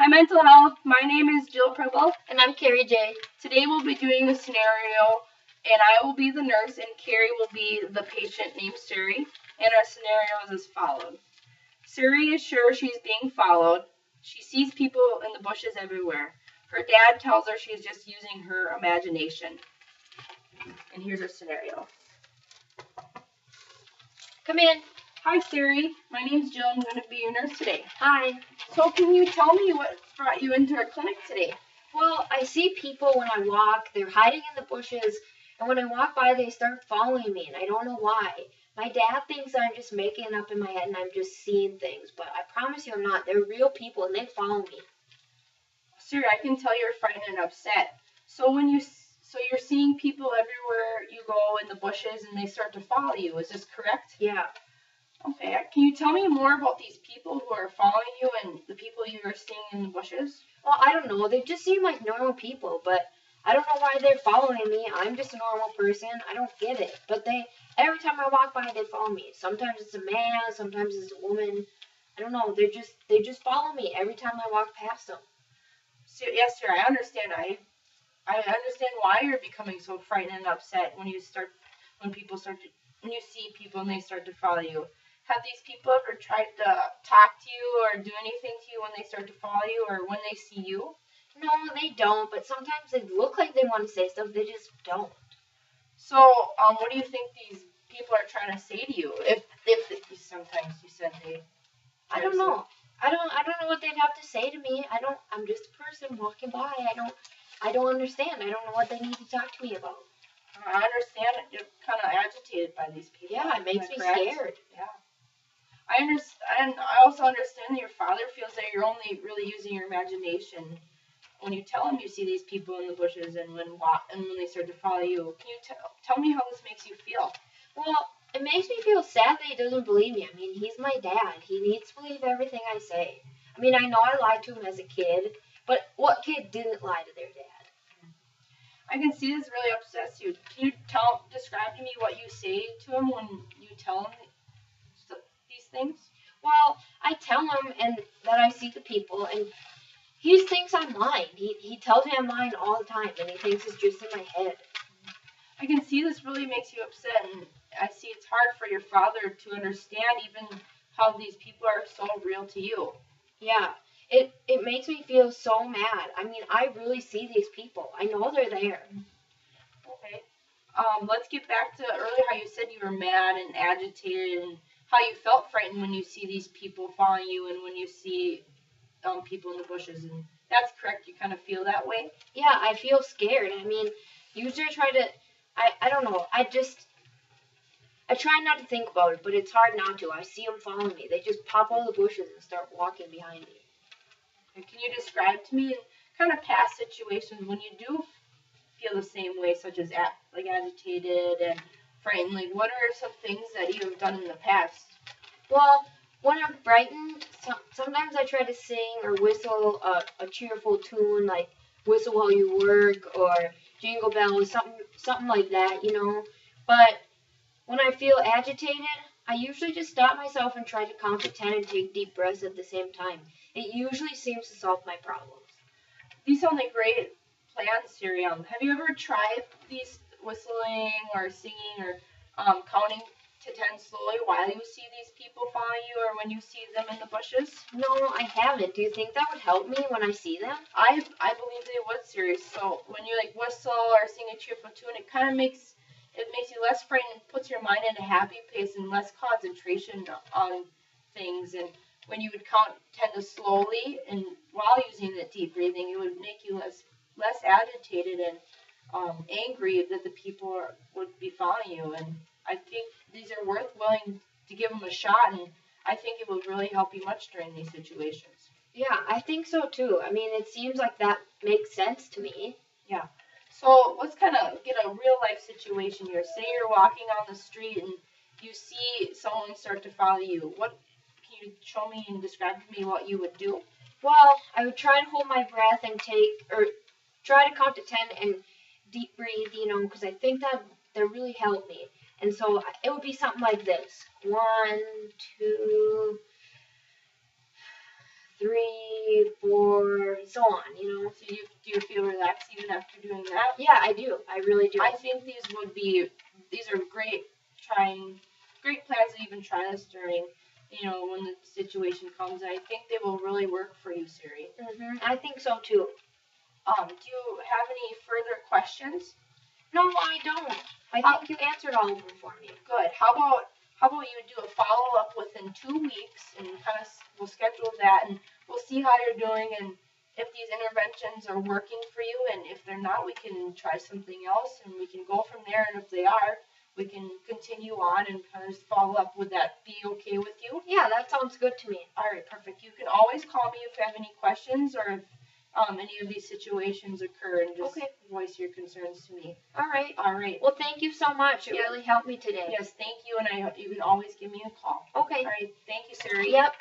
Hi Mental Health, my name is Jill Pringle. And I'm Carrie J. Today we'll be doing a scenario and I will be the nurse and Carrie will be the patient named Suri. And our scenario is as follows. Suri is sure she's being followed. She sees people in the bushes everywhere. Her dad tells her she's just using her imagination. And here's our scenario. Come in. Hi Suri, my name's Jill. I'm going to be your nurse today. Hi. So can you tell me what brought you into our clinic today? Well, I see people when I walk. They're hiding in the bushes. And when I walk by, they start following me. And I don't know why. My dad thinks I'm just making it up in my head and I'm just seeing things. But I promise you I'm not. They're real people and they follow me. Siri, I can tell you're frightened and upset. So you're seeing people everywhere you go in the bushes and they start to follow you. Is this correct? Yeah. Okay. Can you tell me more about these people who are following you and the people you are seeing in the bushes? Well, I don't know. They just seem like normal people, but I don't know why they're following me. I'm just a normal person. I don't get it. But every time I walk by, they follow me. Sometimes it's a man, sometimes it's a woman. I don't know. They just follow me every time I walk past them. So, yes, sir. I understand. I understand why you're becoming so frightened and upset when you see people and they start to follow you. Have these people ever tried to talk to you or do anything to you when they start to follow you or when they see you? No, they don't, but sometimes they look like they want to say stuff, they just don't. So, what do you think these people are trying to say to you? If sometimes you said they... I don't know. I don't know what they'd have to say to me. I'm just a person walking by. I don't understand. I don't know what they need to talk to me about. I understand you're kind of agitated by these people. Yeah, it makes me scared. Yeah. I understand. I also understand that your father feels that you're only really using your imagination when you tell him you see these people in the bushes and when they start to follow you. Can you tell me how this makes you feel? Well, it makes me feel sad that he doesn't believe me. I mean, he's my dad. He needs to believe everything I say. I mean, I know I lied to him as a kid, but what kid didn't lie to their dad? I can see this really upsets you. Can you describe to me what you say to him when you tell him these things? Well, I tell him that I see the people, and he thinks I'm lying. He tells me I'm lying all the time, and he thinks it's just in my head. I can see this really makes you upset, and I see it's hard for your father to understand even how these people are so real to you. Yeah, it makes me feel so mad. I mean, I really see these people. I know they're there. Okay. Let's get back to earlier how you said you were mad and agitated and how you felt frightened when you see these people following you and when you see people in the bushes. And that's correct. You kind of feel that way? Yeah, I feel scared. I mean, usually I don't know. I try not to think about it, but it's hard not to. I see them following me. They just pop out of the bushes and start walking behind me. And can you describe to me in kind of past situations when you do feel the same way, such as agitated and frightened? Like, what are some things that you have done in the past? Well, when I'm frightened, sometimes I try to sing or whistle a cheerful tune, like Whistle While You Work or Jingle Bells, something like that, you know. But when I feel agitated, I usually just stop myself and try to count to 10 and take deep breaths at the same time. It usually seems to solve my problems. These sound like great plans, Siri. Have you ever tried these whistling or singing or counting to 10 slowly while you see these people following you or when you see them in the bushes? No, I haven't. Do you think that would help me when I see them? I believe they would, Siri. So when you like whistle or sing a cheerful tune, it kind of makes you less frightened and puts your mind in a happy place and less concentration on things. And when you would count 10 to slowly and while using the deep breathing, it would make you less agitated and angry that the people would be following you. And I think these are willing to give them a shot, and I think it would really help you much during these situations. Yeah, I think so too. I mean, it seems like that makes sense to me. Yeah. So let's kind of get a real life situation here. Say you're walking on the street and you see someone start to follow you. What can you show me and describe to me what you would do? Well, I would try to hold my breath and try to count to 10 and deep breathe, you know, because I think that really helped me. And so it would be something like this: 1, 2, 3, before, so on, So do you feel relaxed even after doing that? Yeah, I do. I really do. I think these are great plans to even try this during, when the situation comes. I think they will really work for you, Siri. I think so too. Do you have any further questions? No, I don't. I think you answered all of them for me. Good. How about you do a follow-up within 2 weeks, and we'll schedule that, and we'll see how you're doing, and if these interventions are working for you, and if they're not, we can try something else, and we can go from there, and if they are, we can continue on and kind of follow up. Would that be okay with you? Yeah, that sounds good to me. All right, perfect. You can always call me if you have any questions, or if any of these situations occur, and just voice your concerns to me. All right. All right. Well, thank you so much. It really helped me today. Yes, thank you, and you can always give me a call. Okay. All right, thank you, Siri. Yep.